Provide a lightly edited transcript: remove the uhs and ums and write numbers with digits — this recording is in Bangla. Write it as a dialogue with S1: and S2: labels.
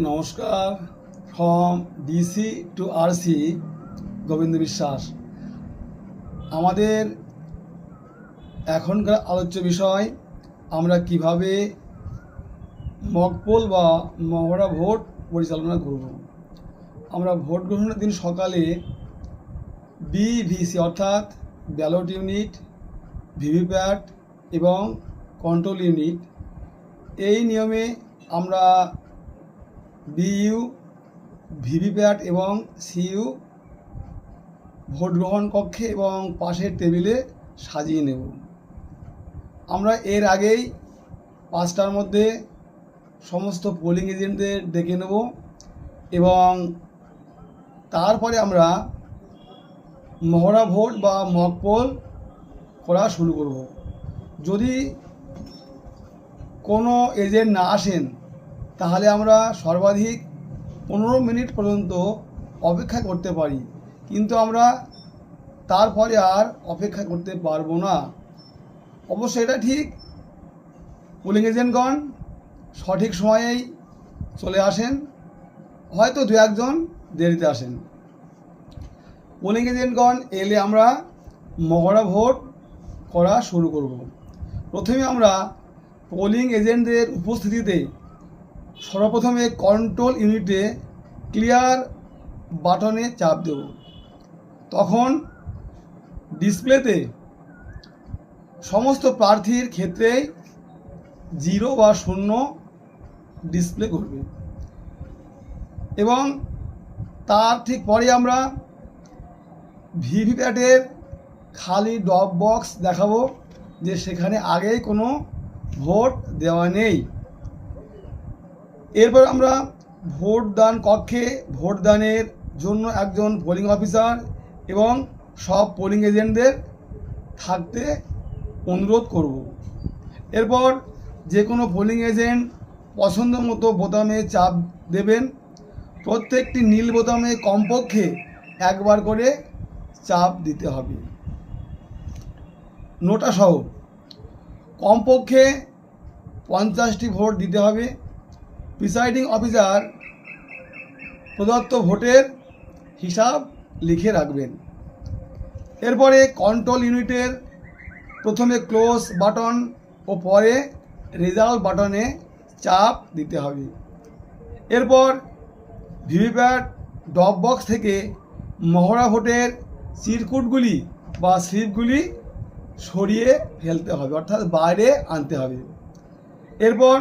S1: নমস্কার from DC to RC Gobinda Biswas. আমাদের এখনকার আলোচ্য বিষয় আমরা কিভাবে মকপোল বা মহড়া ভোট পরিচালনা করব। আমরা ভোট গ্রহণের দিন সকালে বিভিসি অর্থাৎ ব্যালট ইউনিট, ভিভিপ্যাট এবং কন্ট্রোল ইউনিট এই নিয়মে আমরা বিইউ, ভিভিপ্যাট এবং সিইউ ভোট গ্রহণ কক্ষে এবং পাশের টেবিলে সাজিয়ে নেব। আমরা এর আগেই 5টার মধ্যে সমস্ত পোলিং এজেন্টদের ডেকে নেব এবং তারপরে আমরা মহড়া ভোট বা মক পোল করা শুরু করব। যদি কোনো এজেন্ট না আসেন তাহলে আমরা সর্বাধিক 15 মিনিট পর্যন্ত অপেক্ষা করতে পারি, কিন্তু আমরা তারপরে আর অপেক্ষা করতে পারবো না। অবশ্য এটা ঠিক, পোলিং এজেন্টগণ সঠিক সময়েই চলে আসেন, হয়তো দু একজন দেরিতে আসেন। পোলিং এজেন্টগণ এলে আমরা মহড়া ভোট করা শুরু করব। প্রথমে আমরা পোলিং এজেন্টদের উপস্থিতিতে সর্বপ্রথমে কন্ট্রোল ইউনিটে ক্লিয়ার বাটনে চাপ দেব। তখন ডিসপ্লেতে সমস্ত প্রার্থীর ক্ষেত্রেই 0 বা 0 ডিসপ্লে করবে এবং তার ঠিক পরে আমরা ভিভিপ্যাটের খালি ড্রপ বক্স দেখাবো যে সেখানে আগেই কোনো ভোট দেওয়া নেই। এরপর আমরা ভোটদান কক্ষে ভোটদানের জন্য একজন পোলিং অফিসার এবং সব পোলিং এজেন্টদের থাকতে অনুরোধ করব। এরপর যে কোনো পোলিং এজেন্ট পছন্দ মতো বোতামে চাপ দেবেন। প্রত্যেকটি নীল বোতামে কমপক্ষে একবার করে চাপ দিতে হবে। নোটা সহ কমপক্ষে 50টি ভোট দিতে হবে। প্রিসাইডিং অফিসার প্রদত্ত ভোটের হিসাব লিখে রাখবেন। এরপরে কন্ট্রোল ইউনিটের প্রথমে ক্লোজ বাটন ও পরে রেজাল্ট বাটনে চাপ দিতে হবে। এরপর ভিভিপ্যাট ড্রপ বক্স থেকে মহড়া ভোটের চিরকুটগুলি বা স্লিপগুলি সরিয়ে ফেলতে হবে, অর্থাৎ বাইরে আনতে হবে। এরপর